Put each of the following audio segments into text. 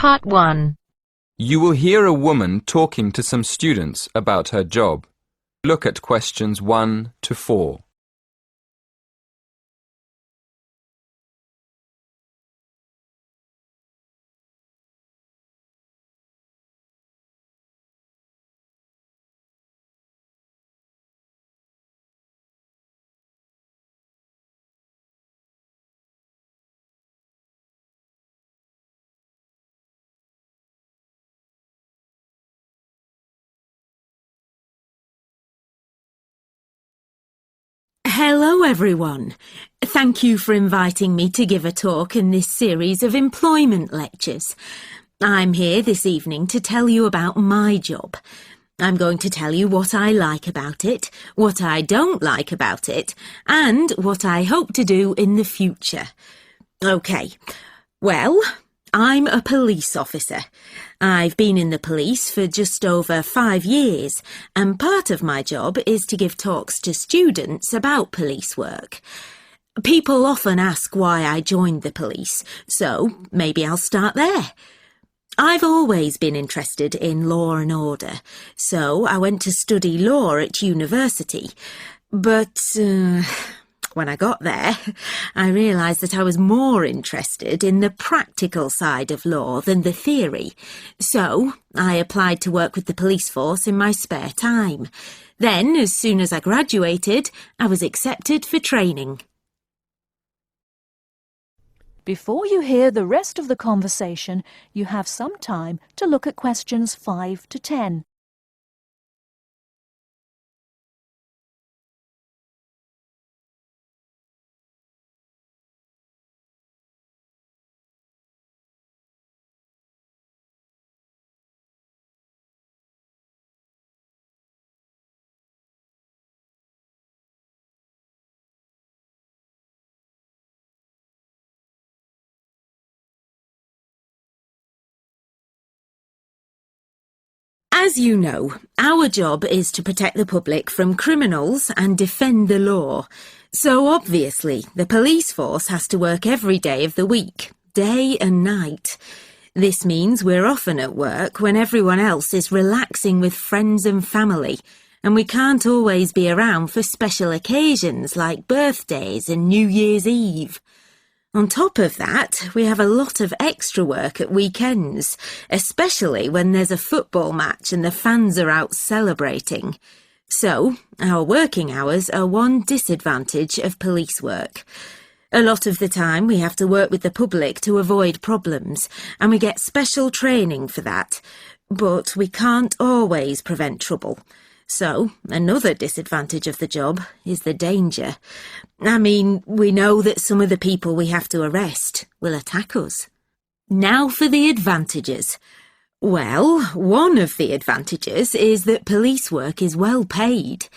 Part 1. You will hear a woman talking to some students about her job. Look at questions 1 to 4. Hello everyone. Thank you for inviting me to give a talk in this series of employment lectures. I'm here this evening to tell you about my job. I'm going to tell you what I like about it, what I don't like about it, and what I hope to do in the future. OK, well, I'm a police officer. I've been in the police for just over 5 years, and part of my job is to give talks to students about police work. People often ask why I joined the police, so maybe I'll start there. I've always been interested in law and order, so I went to study law at university. But when I got there, I realised that I was more interested in the practical side of law than the theory. So I applied to work with the police force in my spare time. Then, as soon as I graduated, I was accepted for training. Before you hear the rest of the conversation, you have some time to look at questions 5 to 10. As you know, our job is to protect the public from criminals and defend the law. So obviously, the police force has to work every day of the week, day and night. This means we're often at work when everyone else is relaxing with friends and family, and we can't always be around for special occasions like birthdays and New Year's Eve. On top of that, we have a lot of extra work at weekends, especially when there's a football match and the fans are out celebrating. So, our working hours are one disadvantage of police work. A lot of the time we have to work with the public to avoid problems, and we get special training for that. But we can't always prevent trouble. So, another disadvantage of the job is the danger. I mean, we know that some of the people we have to arrest will attack us. Now for the advantages. Well, one of the advantages is that police work is well paid.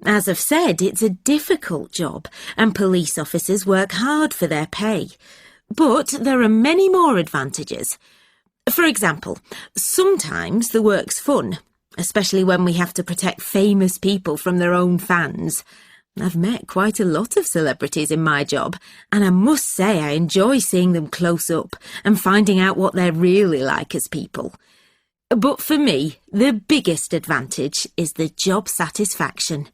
As I've said, it's a difficult job, and police officers work hard for their pay. But there are many more advantages. For example, sometimes the work's fun, especially when we have to protect famous people from their own fans. I've met quite a lot of celebrities in my job, and I must say I enjoy seeing them close up and finding out what they're really like as people. But for me, the biggest advantage is the job satisfaction.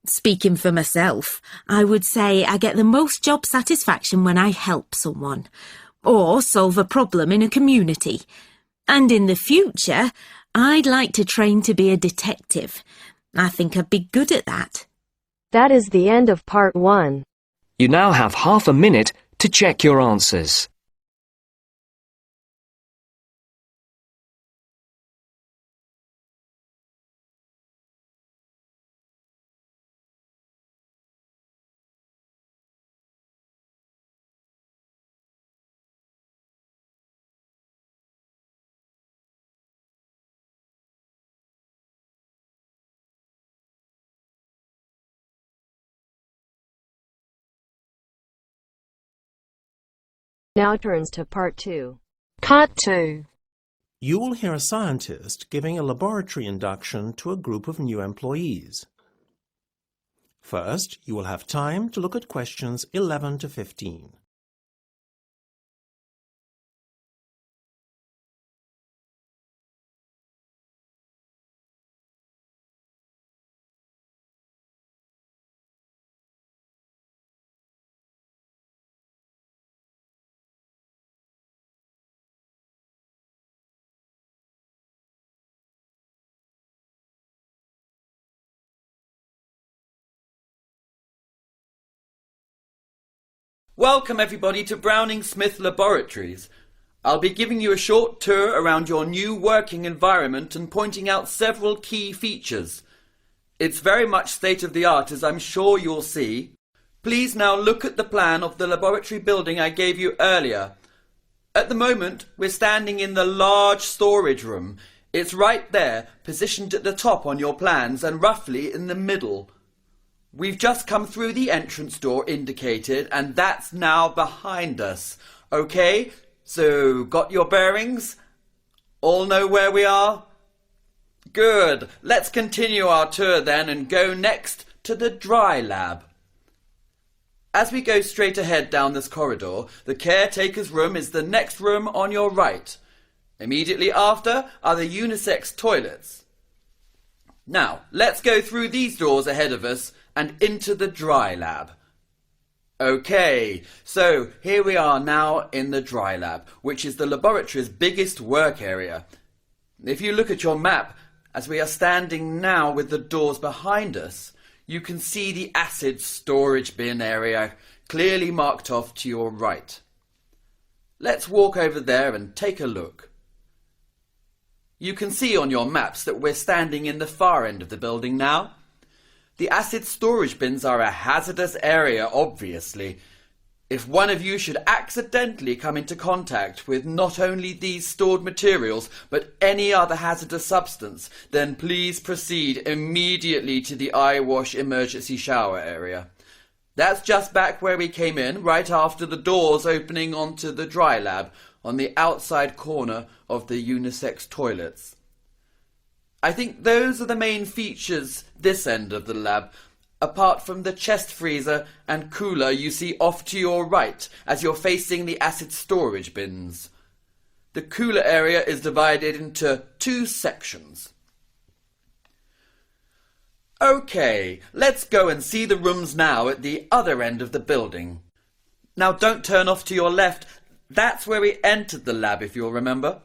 Speaking for myself, I would say I get the most job satisfaction when I help someone, or solve a problem in a community. And in the future, I'd like to train to be a detective. I think I'd be good at that. That is the end of Part 1. You now have half a minute to check your answers. Now turns to Part 2. Part 2. You will hear a scientist giving a laboratory induction to a group of new employees. First, you will have time to look at questions 11 to 15. Welcome everybody to Browning Smith Laboratories. I'll be giving you a short tour around your new working environment and pointing out several key features. It's very much state-of-the-art, as I'm sure you'll see. Please now look at the plan of the laboratory building I gave you earlier. At the moment, we're standing in the large storage room. It's right there, positioned at the top on your plans and roughly in the middle. We've just come through the entrance door indicated, and that's now behind us. Okay, so got your bearings? All know where we are? Good. Let's continue our tour then and go next to the dry lab. As we go straight ahead down this corridor, the caretaker's room is the next room on your right. Immediately after are the unisex toilets. Now, let's go through these doors ahead of us and into the dry lab. Okay, so here we are now in the dry lab, which is the laboratory's biggest work area. If you look at your map, as we are standing now with the doors behind us, you can see the acid storage bin area clearly marked off to your right. Let's walk over there and take a look. You can see on your maps that we're standing in the far end of the building now. The acid storage bins are a hazardous area, obviously. If one of you should accidentally come into contact with not only these stored materials, but any other hazardous substance, then please proceed immediately to the eyewash emergency shower area. That's just back where we came in, right after the doors opening onto the dry lab, on the outside corner of the unisex toilets. I think those are the main features this end of the lab, apart from the chest freezer and cooler you see off to your right as you're facing the acid storage bins. The cooler area is divided into two sections. Okay, let's go and see the rooms now at the other end of the building. Now don't turn off to your left. That's where we entered the lab, if you'll remember.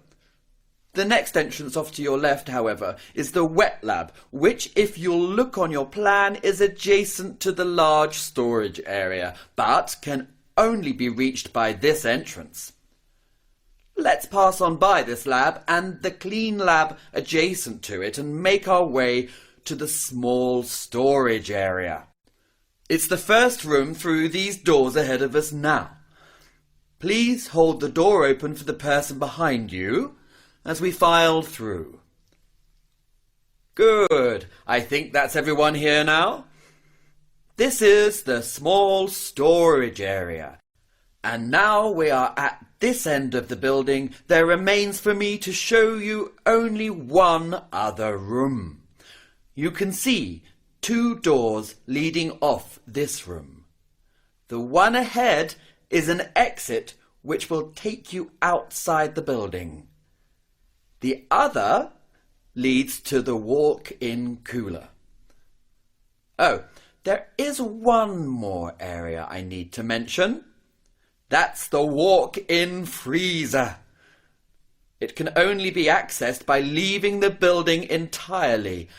The next entrance off to your left, however, is the wet lab, which, if you'll look on your plan, is adjacent to the large storage area, but can only be reached by this entrance. Let's pass on by this lab and the clean lab adjacent to it and make our way to the small storage area. It's the first room through these doors ahead of us now. Please hold the door open for the person behind you as we file through. Good. I think that's everyone here now. This is the small storage area. And now we are at this end of the building. There remains for me to show you only one other room. You can see two doors leading off this room. The one ahead is an exit which will take you outside the building. The other leads to the walk-in cooler. Oh, there is one more area I need to mention. That's the walk-in freezer. It can only be accessed by leaving the building entirely,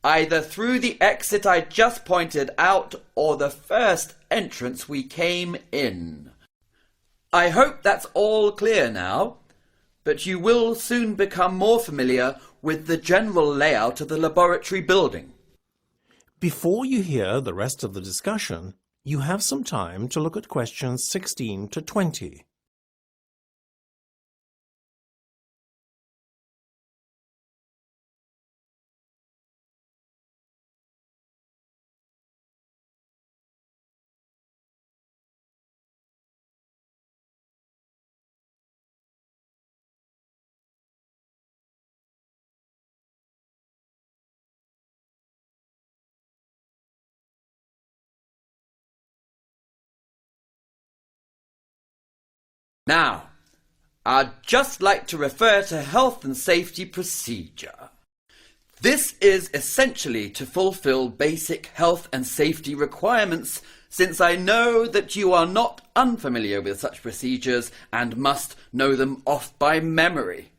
either through the exit I just pointed out or the first entrance we came in. I hope that's all clear now, but you will soon become more familiar with the general layout of the laboratory building. Before you hear the rest of the discussion, you have some time to look at questions 16 to 20. Now, I'd just like to refer to health and safety procedure. This is essentially to fulfill basic health and safety requirements, since I know that you are not unfamiliar with such procedures and must know them off by memory.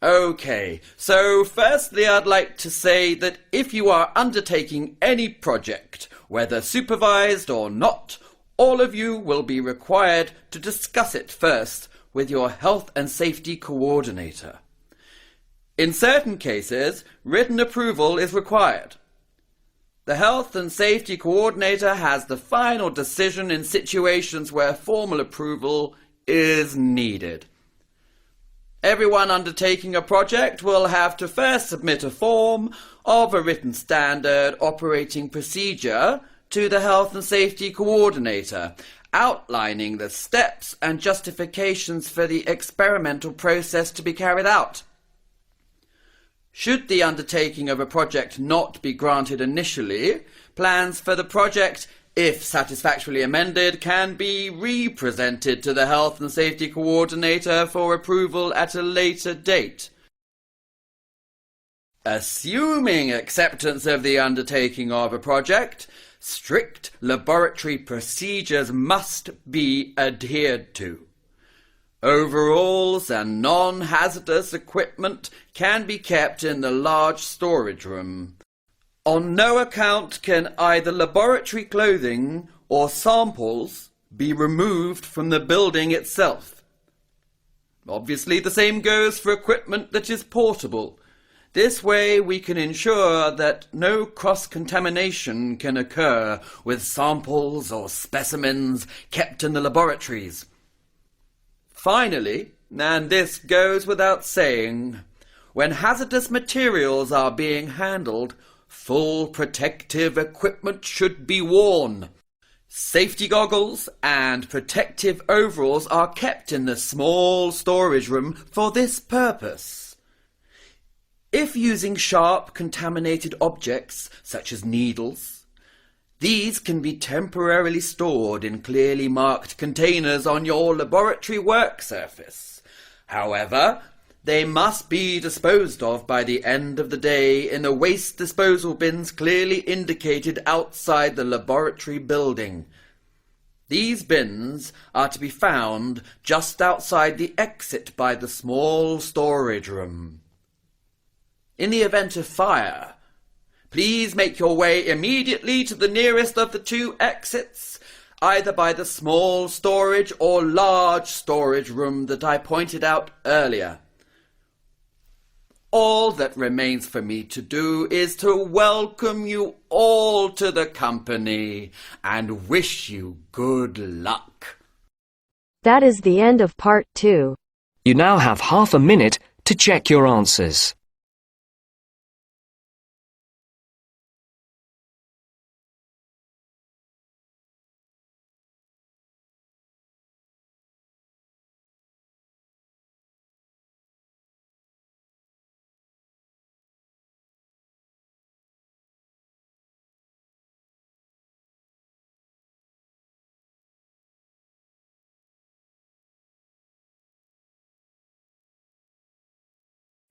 Okay, so firstly I'd like to say that if you are undertaking any project, whether supervised or not, all of you will be required to discuss it first with your health and safety coordinator. In certain cases, written approval is required. The health and safety coordinator has the final decision in situations where formal approval is needed. Everyone undertaking a project will have to first submit a form of a written standard operating procedure to the health and safety coordinator, outlining the steps and justifications for the experimental process to be carried out. Should the undertaking of a project not be granted initially, plans for the project, if satisfactorily amended, can be re-presented to the health and safety coordinator for approval at a later date. Assuming acceptance of the undertaking of a project, strict laboratory procedures must be adhered to. Overalls and non-hazardous equipment can be kept in the large storage room. On no account can either laboratory clothing or samples be removed from the building itself. Obviously, the same goes for equipment that is portable. This way we can ensure that no cross-contamination can occur with samples or specimens kept in the laboratories. Finally, and this goes without saying, when hazardous materials are being handled, full protective equipment should be worn. Safety goggles and protective overalls are kept in the small storage room for this purpose. If using sharp, contaminated objects, such as needles, these can be temporarily stored in clearly marked containers on your laboratory work surface. However, they must be disposed of by the end of the day in the waste disposal bins clearly indicated outside the laboratory building. These bins are to be found just outside the exit by the small storage room. In the event of fire, please make your way immediately to the nearest of the two exits, either by the small storage or large storage room that I pointed out earlier. All that remains for me to do is to welcome you all to the company and wish you good luck. That is the end of part 2. You now have half a minute to check your answers.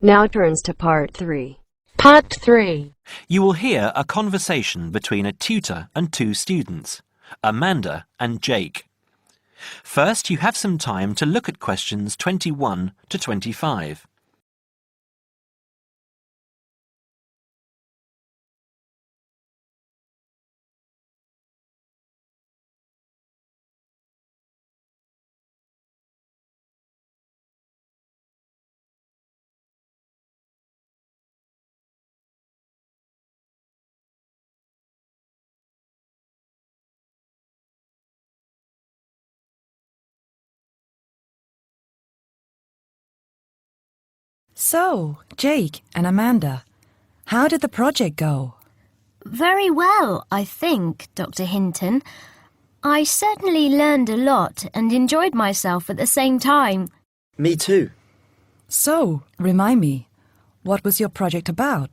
Now turns to part 3. Part 3. You will hear a conversation between a tutor and two students, Amanda and Jake. First, you have some time to look at questions 21 to 25. So, Jake and Amanda, how did the project go? Very well, I think, Dr. Hinton. I certainly learned a lot and enjoyed myself at the same time. Me too. So, remind me, what was your project about?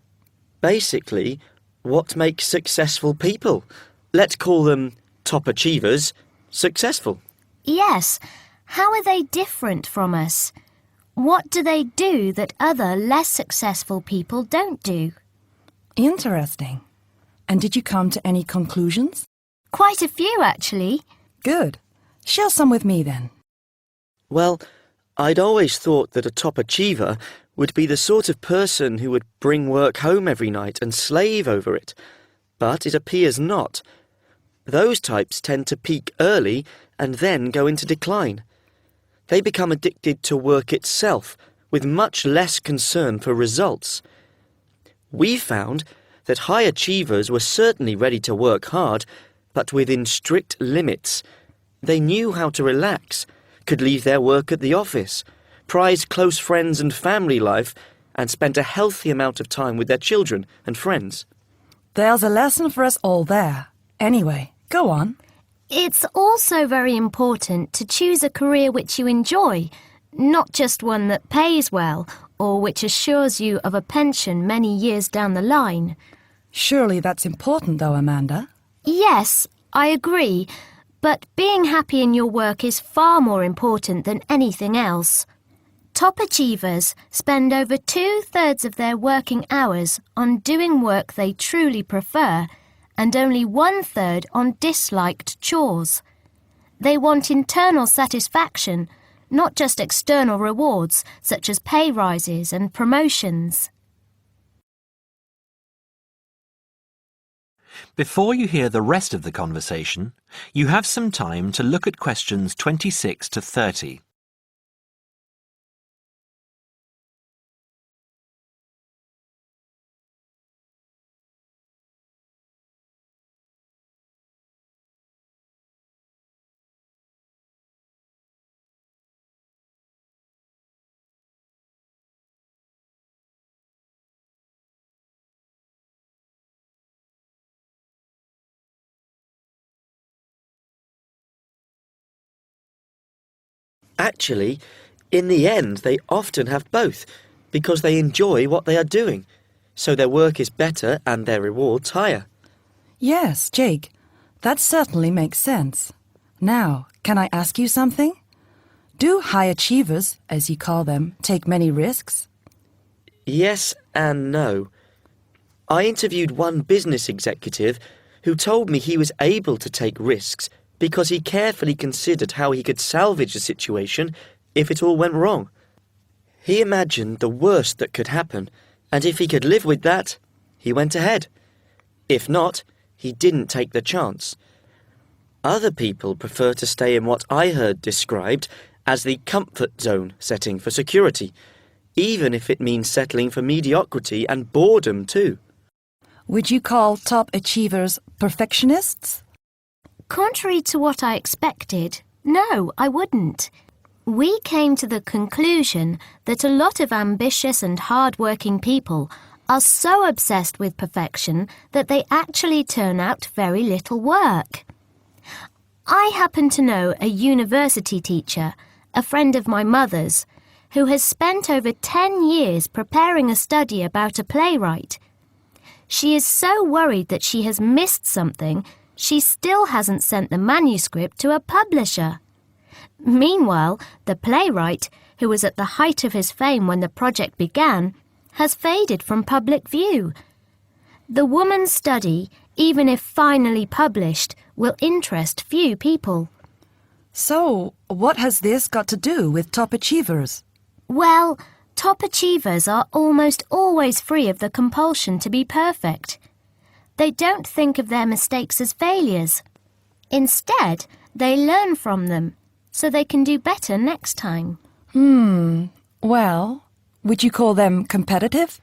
Basically, what makes successful people? Let's call them top achievers successful. Yes. How are they different from us? What do they do that other less successful people don't do? Interesting. And did you come to any conclusions? Quite a few, actually. Good. Share some with me then. Well, I'd always thought that a top achiever would be the sort of person who would bring work home every night and slave over it. But it appears not. Those types tend to peak early and then go into decline. They become addicted to work itself, with much less concern for results. We found that high achievers were certainly ready to work hard, but within strict limits. They knew how to relax, could leave their work at the office, prize close friends and family life, and spent a healthy amount of time with their children and friends. There's a lesson for us all there. Anyway, go on. It's also very important to choose a career which you enjoy, not just one that pays well or which assures you of a pension many years down the line. Surely that's important though, Amanda. Yes, I agree, but being happy in your work is far more important than anything else. Top achievers spend over 2/3 of their working hours on doing work they truly prefer and only 1/3 on disliked chores. They want internal satisfaction, not just external rewards such as pay rises and promotions. Before you hear the rest of the conversation, you have some time to look at questions 26 to 30. Actually, in the end, they often have both, because they enjoy what they are doing, so their work is better and their rewards higher. Yes, Jake, that certainly makes sense. Now, can I ask you something? Do high achievers, as you call them, take many risks? Yes and no. I interviewed one business executive who told me he was able to take risks because he carefully considered how he could salvage the situation if it all went wrong. He imagined the worst that could happen, and if he could live with that, he went ahead. If not, he didn't take the chance. Other people prefer to stay in what I heard described as the comfort zone setting for security, even if it means settling for mediocrity and boredom too. Would you call top achievers perfectionists? Contrary to what I expected, no, I wouldn't. We came to the conclusion that a lot of ambitious and hard-working people are so obsessed with perfection that they actually turn out very little work. I happen to know a university teacher, a friend of my mother's, who has spent over 10 years preparing a study about a playwright. She is so worried that she has missed something, she still hasn't sent the manuscript to a publisher. Meanwhile, the playwright, who was at the height of his fame when the project began, has faded from public view. The woman's study, even if finally published, will interest few people. So, what has this got to do with top achievers? Well, top achievers are almost always free of the compulsion to be perfect. They don't think of their mistakes as failures. Instead, they learn from them, so they can do better next time. Well, would you call them competitive?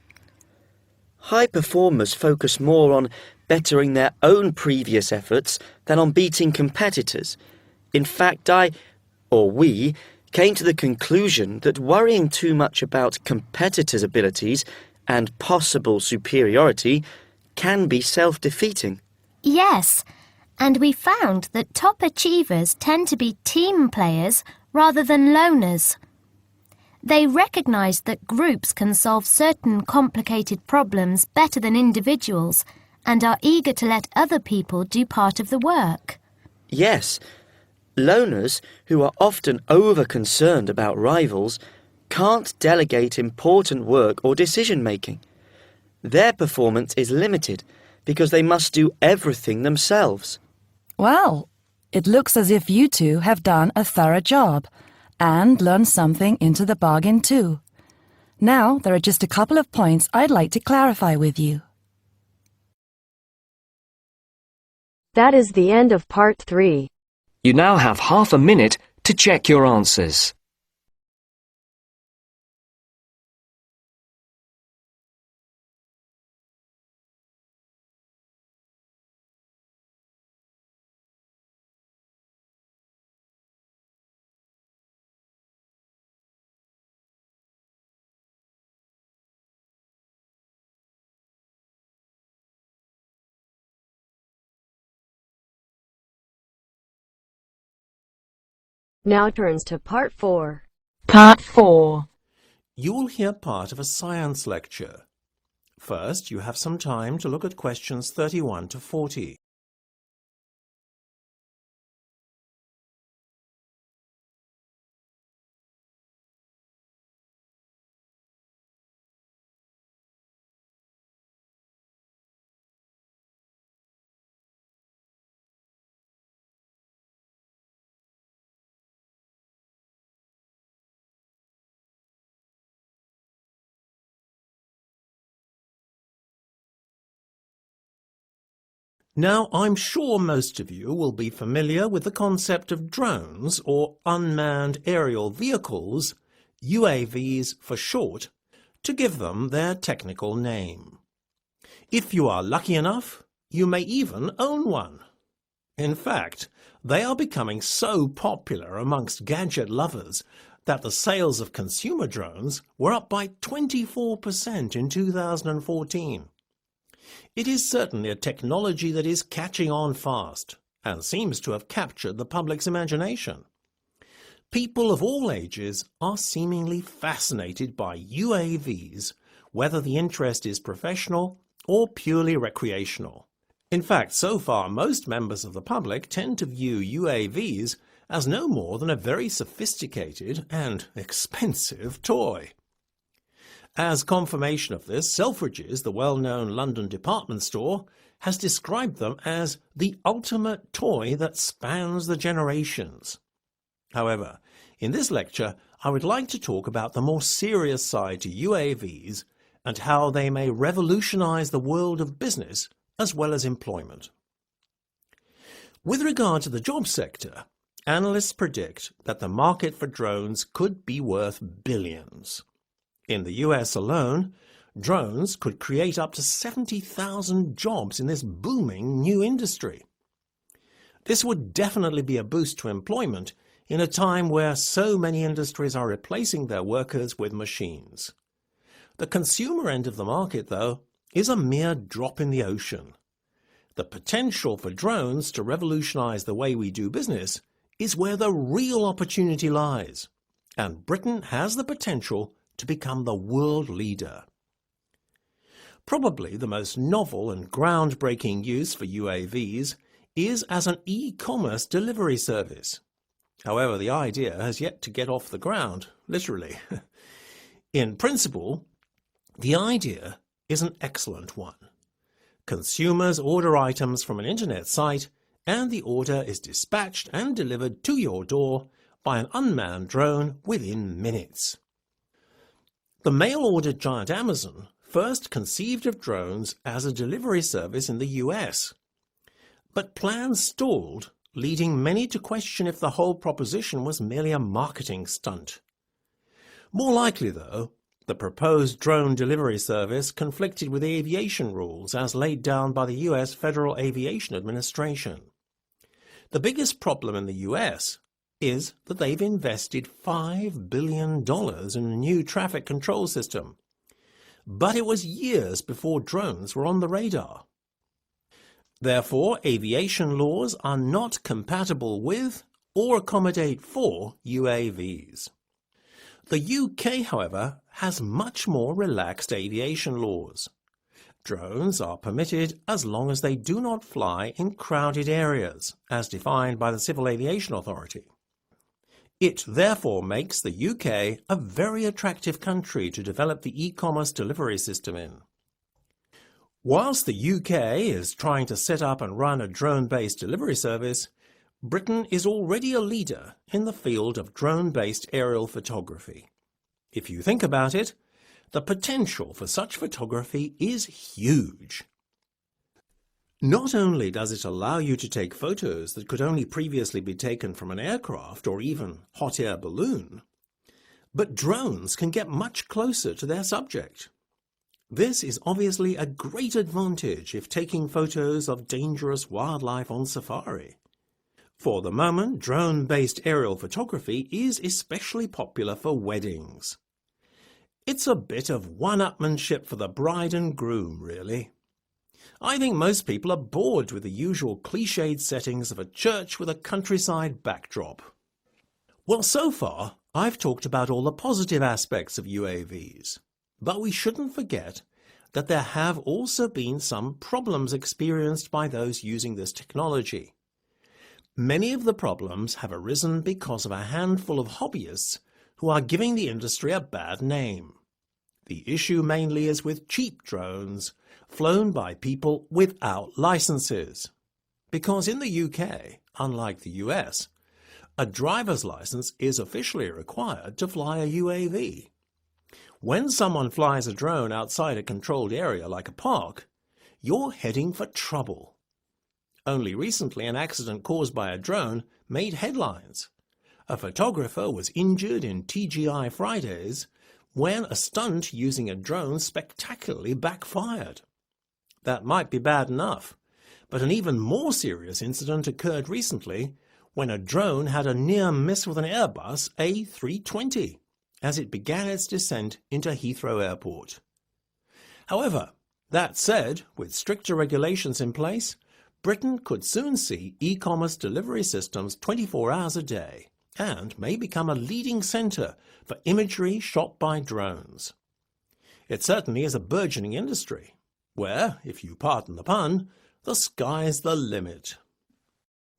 High performers focus more on bettering their own previous efforts than on beating competitors. In fact, we, came to the conclusion that worrying too much about competitors' abilities and possible superiority can be self-defeating. Yes, and we found that top achievers tend to be team players rather than loners. They recognise that groups can solve certain complicated problems better than individuals and are eager to let other people do part of the work. Yes, loners, who are often over-concerned about rivals, can't delegate important work or decision-making. Their performance is limited because they must do everything themselves. Well, it looks as if you two have done a thorough job and learned something into the bargain too. Now, there are just a couple of points I'd like to clarify with you. That is the end of part 3. You now have half a minute to check your answers. Now turns to part 4. Part 4. You will hear part of a science lecture. First, you have some time to look at questions 31 to 40. Now, I'm sure most of you will be familiar with the concept of drones, or unmanned aerial vehicles, UAVs for short, to give them their technical name. If you are lucky enough, you may even own one. In fact, they are becoming so popular amongst gadget lovers that the sales of consumer drones were up by 24% in 2014. It is certainly a technology that is catching on fast and seems to have captured the public's imagination. People of all ages are seemingly fascinated by UAVs, whether the interest is professional or purely recreational. In fact, so far most members of the public tend to view UAVs as no more than a very sophisticated and expensive toy. As confirmation of this, Selfridges, the well-known London department store, has described them as the ultimate toy that spans the generations. However, in this lecture, I would like to talk about the more serious side to UAVs and how they may revolutionize the world of business as well as employment. With regard to the job sector, analysts predict that the market for drones could be worth billions. In the US alone, drones could create up to 70,000 jobs in this booming new industry. This would definitely be a boost to employment in a time where so many industries are replacing their workers with machines. The consumer end of the market, though, is a mere drop in the ocean. The potential for drones to revolutionize the way we do business is where the real opportunity lies, and Britain has the potential to become the world leader. Probably the most novel and groundbreaking use for UAVs is as an e-commerce delivery service. However, the idea has yet to get off the ground, literally. In principle, the idea is an excellent one. Consumers order items from an internet site, and the order is dispatched and delivered to your door by an unmanned drone within minutes. The mail-order giant Amazon first conceived of drones as a delivery service in the US, but plans stalled, leading many to question if the whole proposition was merely a marketing stunt. More likely, though, the proposed drone delivery service conflicted with aviation rules as laid down by the US Federal Aviation Administration. The biggest problem in the US is that they've invested $5 billion in a new traffic control system. But it was years before drones were on the radar. Therefore, aviation laws are not compatible with or accommodate for UAVs. The UK, however, has much more relaxed aviation laws. Drones are permitted as long as they do not fly in crowded areas, as defined by the Civil Aviation Authority. It therefore makes the UK a very attractive country to develop the e-commerce delivery system in. Whilst the UK is trying to set up and run a drone-based delivery service, Britain is already a leader in the field of drone-based aerial photography. If you think about it, the potential for such photography is huge. Not only does it allow you to take photos that could only previously be taken from an aircraft or even hot air balloon, but drones can get much closer to their subject. This is obviously a great advantage if taking photos of dangerous wildlife on safari. For the moment, drone-based aerial photography is especially popular for weddings. It's a bit of one-upmanship for the bride and groom, really. I think most people are bored with the usual cliched settings of a church with a countryside backdrop. Well, so far, I've talked about all the positive aspects of UAVs, but we shouldn't forget that there have also been some problems experienced by those using this technology. Many of the problems have arisen because of a handful of hobbyists who are giving the industry a bad name. The issue mainly is with cheap drones flown by people without licenses. Because in the UK, unlike the US, a driver's license is officially required to fly a UAV. When someone flies a drone outside a controlled area like a park, you're heading for trouble. Only recently, an accident caused by a drone made headlines. A photographer was injured in TGI Fridays when a stunt using a drone spectacularly backfired. That might be bad enough, but an even more serious incident occurred recently when a drone had a near miss with an Airbus A320 as it began its descent into Heathrow Airport. However, that said, with stricter regulations in place, Britain could soon see e-commerce delivery systems 24 hours a day and may become a leading centre for imagery shot by drones. It certainly is a burgeoning industry, where, if you pardon the pun, the sky's the limit.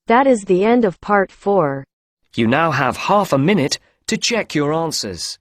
That is the end of part 4. You now have half a minute to check your answers.